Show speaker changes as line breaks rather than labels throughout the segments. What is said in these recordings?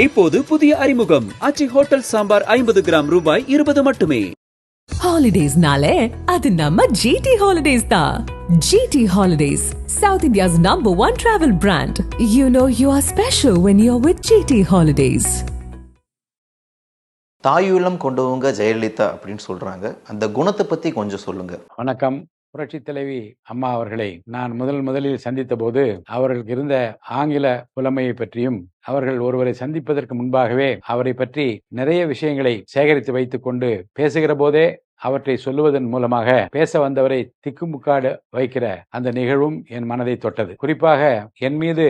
இப்போது புதிய அறிமுகம் ஆச்சி ஹோட்டல் சாம்பார் 50 கிராம் ரூபாய் 20 மட்டுமே.
ஹாலிடேஸ்னாலே அது நம்ம ஜிடி ஹாலிடேஸ் தான். GT holidays, South India's #1 travel brand. You know you are special when you're with GT Holidays.
தாயுள்ளம் கொண்டவங்க ஜெயலலிதா அப்படின்னு சொல்றாங்க. அந்த குணத்தை பத்தி கொஞ்சம் சொல்லுங்க.
வணக்கம். புரட்சி தலைவி அம்மா அவர்களை நான் முதலில் சந்தித்த போது அவர்களுக்கு இருந்த ஆங்கில புலமையை பற்றியும், அவர்கள் ஒருவரை சந்திப்பதற்கு முன்பாகவே அவரை பற்றி நிறைய விஷயங்களை சேகரித்து வைத்துக் கொண்டு பேசுகிற போதே அவற்றை சொல்லுவதன் மூலமாக பேச வந்தவரை திக்குமுக்காடு வைக்கிற அந்த நிகழ்வும் என் மனதை தொட்டது. குறிப்பாக என் மீது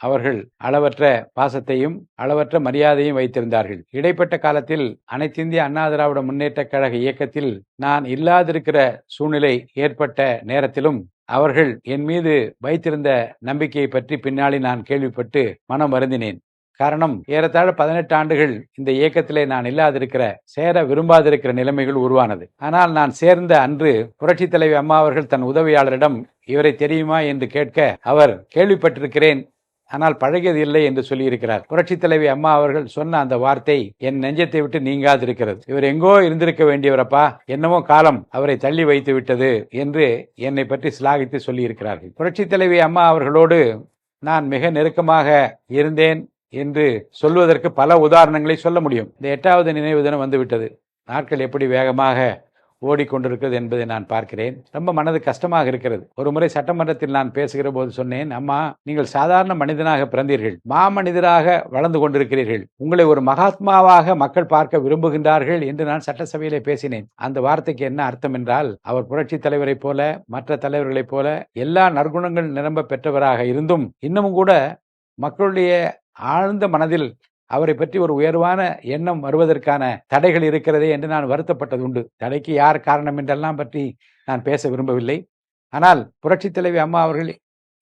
அவர்கள் அளவற்ற பாசத்தையும் அளவற்ற மரியாதையும் வைத்திருந்தார்கள். இடைப்பட்ட காலத்தில் அனைத்திந்திய அண்ணா திராவிட முன்னேற்ற கழக இயக்கத்தில் நான் இல்லாதிருக்கிற சூழ்நிலை ஏற்பட்ட நேரத்திலும் அவர்கள் என் மீது வைத்திருந்த நம்பிக்கையை பற்றி பின்னாடி நான் கேள்விப்பட்டு மனம் வருந்தினேன். காரணம், ஏறத்தாழ 18 ஆண்டுகள் இந்த இயக்கத்திலே நான் இல்லாதிருக்கிற, சேர விரும்பாதிருக்கிற நிலைமைகள் உருவானது. ஆனால் நான் சேர்ந்த அன்று புரட்சி தலைவி அம்மா அவர்கள் தன் உதவியாளரிடம் இவரை தெரியுமா என்று கேட்க, அவர் கேள்விப்பட்டிருக்கிறேன், ஆனால் பழகியது இல்லை என்று சொல்லியிருக்கிறார். புரட்சி தலைவி அம்மா அவர்கள் சொன்ன அந்த வார்த்தை என் நெஞ்சத்தை விட்டு நீங்காதிருக்கிறது. இவர் எங்கோ இருந்திருக்க வேண்டியவரப்பா, என்னமோ காலம் அவரை தள்ளி வைத்து விட்டது என்று என்னை பற்றி சிலாகித்து சொல்லியிருக்கிறார்கள். புரட்சி தலைவி அம்மா அவர்களோடு நான் மிக நெருக்கமாக இருந்தேன் என்று சொல்வதற்கு பல உதாரணங்களை சொல்ல முடியும். இந்த 8வது நினைவு தினம் வந்துவிட்டது. நாட்கள் எப்படி வேகமாக ஓடிக்கொண்டிருக்கிறது என்பதை நான் பார்க்கிறேன். ரொம்ப மனது கஷ்டமாக இருக்கிறது. ஒரு முறை சட்டமன்றத்தில் நான் பேசுகிற போது சொன்னேன், அம்மா, நீங்கள் சாதாரண மனிதனாக பிறந்தீர்கள், மாமனிதராக வளர்ந்து கொண்டிருக்கிறீர்கள், உங்களை ஒரு மகாத்மாவாக மக்கள் பார்க்க விரும்புகின்றார்கள் என்று நான் சட்டசபையிலே பேசினேன். அந்த வார்த்தைக்கு என்ன அர்த்தம் என்றால், அவர் புரட்சி தலைவரை போல மற்ற தலைவர்களைப் போல எல்லா நற்குணங்கள் நிரம்ப பெற்றவராக இருந்தும் இன்னமும் கூட மக்களுடைய ஆழ்ந்த மனதில் அவரை பற்றி ஒரு உயர்வான எண்ணம் வருவதற்கான தடைகள் இருக்கிறதே என்று நான் வருத்தப்பட்டது உண்டு. தடைக்கு யார் காரணம் என்றெல்லாம் பற்றி நான் பேச விரும்பவில்லை. ஆனால் புரட்சி தலைவி அம்மா அவர்கள்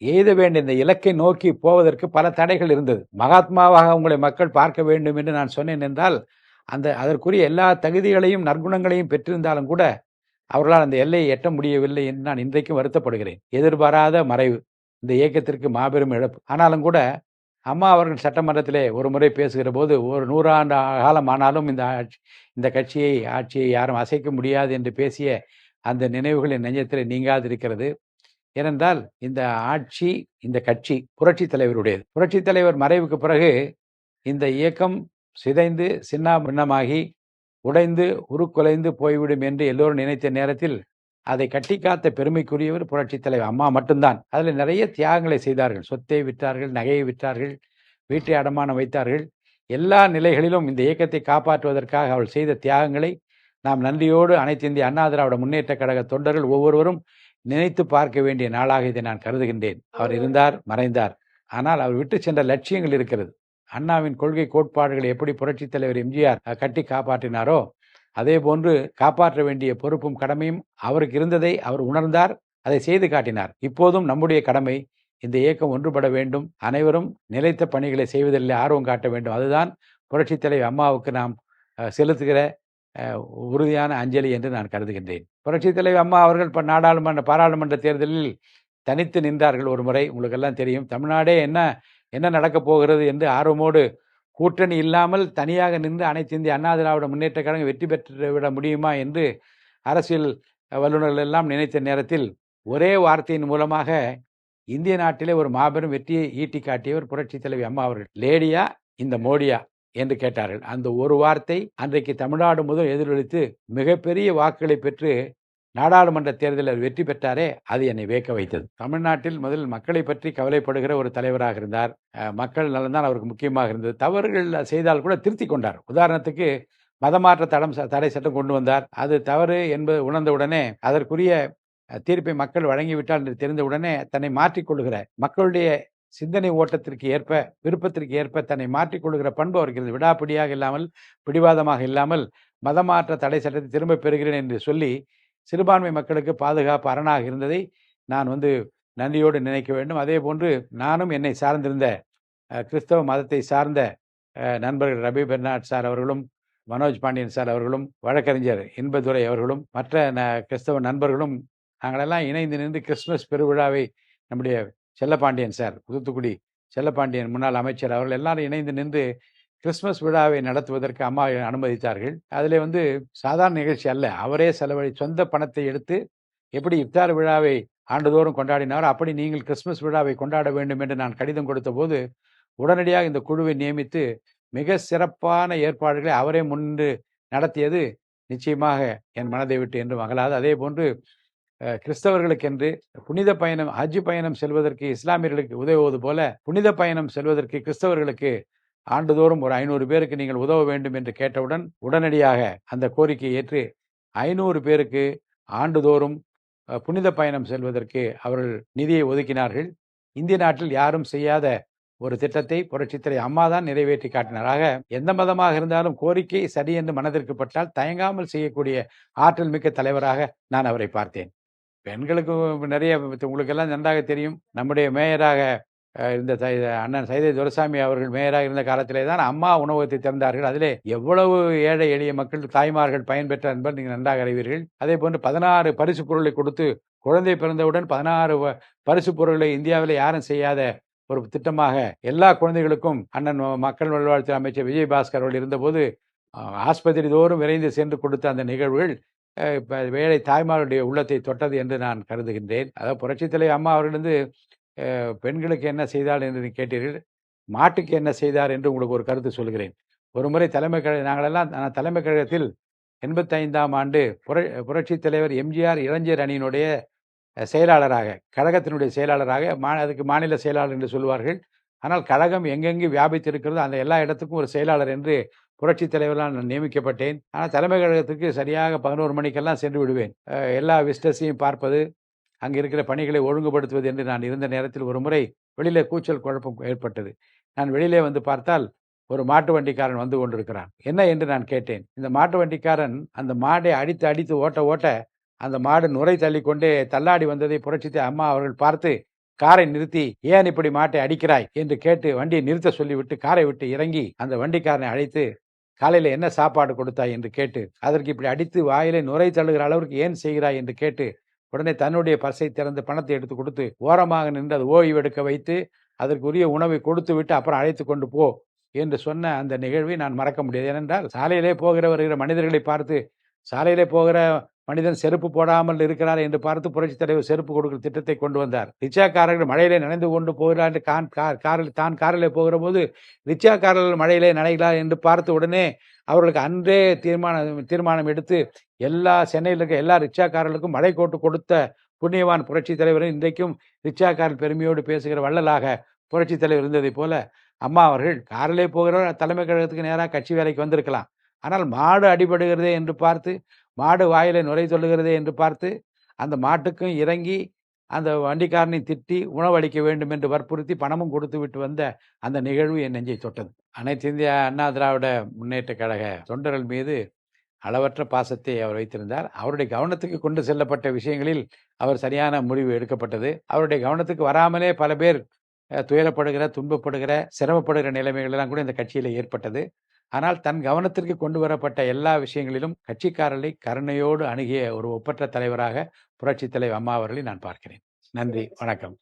எய்த வேண்டிய இந்த இலக்கை நோக்கி போவதற்கு பல தடைகள் இருந்தது. மகாத்மாவாக உங்களை மக்கள் பார்க்க வேண்டும் என்று நான் சொன்னேன் என்றால், அதற்குரிய எல்லா தகுதிகளையும் நற்குணங்களையும் பெற்றிருந்தாலும் கூட அவர்களால் அந்த எல்லையை எட்ட முடியவில்லை என்று நான் இன்றைக்கும் வருத்தப்படுகிறேன். எதிர்பாராத மறைவு இந்த இயக்கத்திற்கு மாபெரும் இழப்பு. ஆனாலும் கூட அம்மா அவர்கள் சட்டமன்றத்திலே ஒரு முறை பேசுகிற போது, ஒரு 100 ஆண்டு காலம் ஆனாலும் இந்த ஆட்சியை யாரும் அசைக்க முடியாது என்று பேசிய அந்த நினைவுகளின் நெஞ்சத்திலே நீங்காதிருக்கிறது. ஏனென்றால் இந்த ஆட்சி, இந்த கட்சி புரட்சி தலைவருடையது. புரட்சி தலைவர் மறைவுக்கு பிறகு இந்த இயக்கம் சிதைந்து சின்னாபின்னமாகி உடைந்து உருக்குலைந்து போய்விடும் என்று எல்லோரும் நினைத்த நேரத்தில் அதை கட்டி காத்த பெருமைக்குரியவர் புரட்சி தலைவர் அம்மா மட்டும்தான். அதில் நிறைய தியாகங்களை செய்தார்கள். சொத்தை விற்றார்கள், நகையை விற்றார்கள், வீட்டை அடமானம் வைத்தார்கள். எல்லா நிலைகளிலும் இந்த இயக்கத்தை காப்பாற்றுவதற்காக அவள் செய்த தியாகங்களை நாம் நன்றியோடு அனைத்து இந்திய அண்ணா திராவிட முன்னேற்ற கழக தொண்டர்கள் ஒவ்வொருவரும் நினைத்து பார்க்க வேண்டிய நாளாக இதை நான் கருதுகின்றேன். அவர் இருந்தார், மறைந்தார். ஆனால் அவர் விட்டு சென்ற லட்சியங்கள் இருக்கிறது. அண்ணாவின் கொள்கை கோட்பாடுகளை எப்படி புரட்சி தலைவர் எம்ஜிஆர் கட்டி காப்பாற்றினாரோ அதே போன்று காப்பாற்ற வேண்டிய பொறுப்பும் கடமையும் அவருக்கு இருந்ததை அவர் உணர்ந்தார், அதை செய்து காட்டினார். இப்போதும் நம்முடைய கடமை, இந்த இயக்கம் ஒன்றுபட வேண்டும், அனைவரும் நிலைத்த பணிகளை செய்வதில் ஆர்வம் காட்ட வேண்டும். அதுதான் புரட்சி தலைவி அம்மாவுக்கு நாம் செலுத்துகிற உறுதியான அஞ்சலி என்று நான் கருதுகின்றேன். புரட்சி தலைவி அம்மா அவர்கள் பாராளுமன்ற தேர்தலில் தனித்து நின்றார்கள் ஒரு முறை. உங்களுக்கெல்லாம் தெரியும். தமிழ்நாடே என்ன நடக்கப் போகிறது என்று ஆர்வமோடு கூட்டணி இல்லாமல் தனியாக நின்று அனைத்து இந்திய அண்ணா திராவிட முன்னேற்ற கழகம் வெற்றி பெற்று விட முடியுமா என்று அரசியல் வல்லுநர்கள் எல்லாம் நினைத்த நேரத்தில் ஒரே வார்த்தையின் மூலமாக இந்திய நாட்டிலே ஒரு மாபெரும் வெற்றியை ஈட்டி காட்டியவர் புரட்சி தலைவி அம்மா அவர்கள். லேடியா இந்த மோடியா என்று கேட்டார்கள். அந்த ஒரு வார்த்தை அன்றைக்கு தமிழ்நாடு முதல் எதிரொலித்து மிகப்பெரிய வாக்குகளை பெற்று நாடாளுமன்ற தேர்தலில் வெற்றி பெற்றாரே, அது என்னை வியக்க வைத்தது. தமிழ்நாட்டில் முதலில் மக்களை பற்றி கவலைப்படுகிற ஒரு தலைவராக இருந்தார். மக்கள் நலன்தான் அவருக்கு முக்கியமாக இருந்தது. தவறுகள் செய்தால் கூட திருத்தி கொண்டார். உதாரணத்துக்கு மதமாற்ற தடை சட்டம் கொண்டு வந்தார். அது தவறு என்பது உணர்ந்தவுடனே அதற்குரிய தீர்ப்பை மக்கள் வழங்கிவிட்டால் என்று தெரிந்தவுடனே தன்னை மாற்றிக்கொள்ளுகிற, மக்களுடைய சிந்தனை ஓட்டத்திற்கு ஏற்ப, விருப்பத்திற்கு ஏற்ப தன்னை மாற்றிக்கொள்ளுகிற பண்பு அவருக்கு இருந்தது. விடாப்பிடியாக இல்லாமல், பிடிவாதமாக இல்லாமல் மதமாற்ற தடை சட்டத்தை திரும்ப பெறுகிறேன் என்று சொல்லி சிறுபான்மை மக்களுக்கு பாதுகாப்பு அரணாக இருந்ததை நான் நன்றியோடு நினைக்க வேண்டும். அதே போன்று நானும் என்னை சார்ந்திருந்த கிறிஸ்தவ மதத்தை சார்ந்த நண்பர்கள் ரபி பெர்னாட் சார் அவர்களும், மனோஜ் பாண்டியன் சார் அவர்களும், வழக்கறிஞர் இன்பதுரை அவர்களும், மற்ற கிறிஸ்தவ நண்பர்களும் நாங்களெல்லாம் இணைந்து நின்று கிறிஸ்துமஸ் பெருவிழாவை நம்முடைய செல்லப்பாண்டியன் சார், தூத்துக்குடி செல்லப்பாண்டியன் முன்னாள் அமைச்சர், அவர்கள் எல்லாரும் இணைந்து நின்று கிறிஸ்துமஸ் விழாவை நடத்துவதற்கு அம்மா அனுமதித்தார்கள். அதிலே சாதாரண நிகழ்ச்சி அல்ல. அவரே சொந்த பணத்தை எடுத்து எப்படி இஃப்தார் விழாவை ஆண்டுதோறும் கொண்டாடினாரோ, அப்படி நீங்கள் கிறிஸ்துமஸ் விழாவை கொண்டாட வேண்டும் என்று நான் கடிதம் கொடுத்தபோது, உடனடியாக இந்த குழுவை நியமித்து மிக சிறப்பான ஏற்பாடுகளை அவரே முன்னின்று நடத்தியது நிச்சயமாக என் மனதை விட்டு என்றும் அகலாது. அதேபோன்று கிறிஸ்தவர்களுக்கென்று புனித பயணம், ஹஜ் பயணம் செல்வதற்கு இஸ்லாமியர்களுக்கு உதவுவது போல, புனித பயணம் செல்வதற்கு கிறிஸ்தவர்களுக்கு ஆண்டுதோறும் ஒரு 500 பேருக்கு நீங்கள் உதவ வேண்டும் என்று கேட்டவுடன் உடனடியாக அந்த கோரிக்கையை ஏற்று 500 பேருக்கு ஆண்டுதோறும் புனித பயணம் செல்வதற்கு அவர்கள் நிதியை ஒதுக்கினார்கள். இந்திய நாட்டில் யாரும் செய்யாத ஒரு திட்டத்தை புரட்சித்தலை அம்மா தான் நிறைவேற்றி காட்டினார். ஆக எந்த மதமாக இருந்தாலும் கோரிக்கை சரி என்று மனதிற்கு பட்டால் தயங்காமல் செய்யக்கூடிய ஆற்றல் மிக்க தலைவராக நான் அவரை பார்த்தேன். பெண்களுக்கு நிறைய, உங்களுக்கு எல்லாம் நன்றாக தெரியும், நம்முடைய மேயராக இருந்த அண்ணன் சைதை துரைசாமி அவர்கள் மேயராக இருந்த காலத்திலே தான் அம்மா உணவகத்தை திறந்தார்கள். அதிலே எவ்வளவு ஏழை எளிய மக்கள், தாய்மார்கள் பயன்பெற்ற என்பதை நீங்கள் நன்றாக அறிவீர்கள். அதே போன்று 16 பரிசு பொருளை கொடுத்து, குழந்தை பிறந்தவுடன் 16 பரிசு பொருளை இந்தியாவில் யாரும் செய்யாத ஒரு திட்டமாக எல்லா குழந்தைகளுக்கும் அண்ணன் மக்கள் நல்வாழ்வுத்துறை அமைச்சர் விஜயபாஸ்கர் அவர்கள் இருந்தபோது ஆஸ்பத்திரி தோறும் விரைந்து சென்று கொடுத்த அந்த நிகழ்வுகள் ஏழை தாய்மாருடைய உள்ளத்தை தொட்டது என்று நான் கருதுகின்றேன். அதாவது புரட்சித்தலை அம்மா அவர்கள் பெண்களுக்கு என்ன செய்தார் என்று கேட்டீர்கள், மாட்டுக்கு என்ன செய்தார் என்று உங்களுக்கு ஒரு கருத்து சொல்கிறேன். ஒரு முறை நாங்களெல்லாம் தலைமை கழகத்தில் 85ஆம் ஆண்டு புரட்சித் தலைவர் எம்ஜிஆர் இளைஞர் அணியினுடைய செயலாளராக, கழகத்தினுடைய செயலாளராக, அதுக்கு மாநில செயலாளர் என்று சொல்வார்கள். ஆனால் கழகம் எங்கெங்கு வியாபித்திருக்கிறதோ அந்த எல்லா இடத்துக்கும் ஒரு செயலாளர் என்று புரட்சித் தலைவரால் நான் நியமிக்கப்பட்டேன். ஆனால் தலைமை கழகத்துக்கு சரியாக 11 மணிக்கெல்லாம் சென்று விடுவேன். எல்லா விசிட்டர்ஸையும் பார்ப்பது, அங்கே இருக்கிற பணிகளை ஒழுங்குபடுத்துவது என்று நான் இருந்த நேரத்தில் ஒரு முறை வெளியிலே கூச்சல் குழப்பம் ஏற்பட்டது. நான் வெளியிலே பார்த்தால் ஒரு மாட்டு வண்டிக்காரன் வந்து கொண்டிருக்கிறான். என்ன என்று நான் கேட்டேன். இந்த மாட்டு வண்டிக்காரன் அந்த மாடை அடித்து ஓட்ட அந்த மாடு நுரை தள்ளிக்கொண்டே தள்ளாடி வந்ததை புரட்சித்த அம்மா அவர்கள் பார்த்து காரை நிறுத்தி, ஏன் இப்படி மாட்டை அடிக்கிறாய் என்று கேட்டு வண்டியை நிறுத்த சொல்லிவிட்டு காரை விட்டு இறங்கி அந்த வண்டிக்காரனை அழைத்து, காலையில் என்ன சாப்பாடு கொடுத்தாய் என்று கேட்டு, அதற்கு இப்படி அடித்து வாயிலை நுரை தள்ளுகிற அளவிற்கு ஏன் செய்கிறாய் என்று கேட்டு, உடனே தன்னுடைய பர்ஸை திறந்து பணத்தை எடுத்து கொடுத்து ஓரமாக நின்று அது ஓய்வெடுக்க வைத்து அதற்குரிய உணவை கொடுத்து விட்டு அப்புறம் அழைத்து கொண்டு போ என்று சொன்ன அந்த நிகழ்வை நான் மறக்க முடியாது. ஏனென்றால் சாலையிலே வருகிற மனிதர்களை பார்த்து, சாலையிலே போகிற மனிதன் செருப்பு போடாமல் இருக்கிறார் என்று பார்த்து புரட்சித் தலைவர் செருப்பு கொடுக்கிற திட்டத்தை கொண்டு வந்தார். ரிக்ஷாக்காரர்கள் மழையிலே நனைந்து கொண்டு போகிறார் என்று காரிலே போகிற போது ரிக்ஷாக்காரர்கள் மழையிலே நனைகிறார் என்று பார்த்து உடனே அவர்களுக்கு அன்றே தீர்மானம் எடுத்து சென்னையில் இருக்க எல்லா ரிக்ஷாக்காரர்களுக்கும் மழை கோட்டு கொடுத்த புண்ணியவான் புரட்சித் தலைவர் இன்றைக்கும் ரிக்ஷாக்காரர் பெருமையோடு பேசுகிற வள்ளலாக புரட்சித் தலைவர் இருந்ததை போல அம்மா அவர்கள் காரிலே போகிறவர் தலைமை கழகத்துக்கு நேராக கட்சி வேலைக்கு வந்திருக்கலாம். ஆனால் மாடு அடிபடுகிறதே என்று பார்த்து, மாடு வாயிலை நுரை சொல்லுகிறதே என்று பார்த்து அந்த மாட்டுக்கும் இறங்கி அந்த வண்டிக்காரனை திட்டி உணவளிக்க வேண்டும் என்று வற்புறுத்தி பணமும் கொடுத்து விட்டு வந்த அந்த நிகழ்வு என் நெஞ்சை தொட்டது. அனைத்து இந்திய அண்ணா திராவிட முன்னேற்ற கழக தொண்டர்கள் மீது அளவற்ற பாசத்தை அவர் வைத்திருந்தார். அவருடைய கவனத்துக்கு கொண்டு செல்லப்பட்ட விஷயங்களில் அவர் சரியான முடிவு எடுக்கப்பட்டது. அவருடைய கவனத்துக்கு வராமலே பல பேர் துயரப்படுகிற, துன்பப்படுகிற, சிரமப்படுகிற நிலைமைகள் எல்லாம் கூட இந்த கட்சியில் ஏற்பட்டது. ஆனால் தன் கவனத்திற்கு கொண்டு வரப்பட்ட எல்லா விஷயங்களிலும் கட்சிக்காரர்களை கருணையோடு அணுகிய ஒரு ஒப்பற்ற தலைவராக புரட்சித் தலைவர் அம்மா அவர்களை நான் பார்க்கிறேன். நன்றி, வணக்கம்.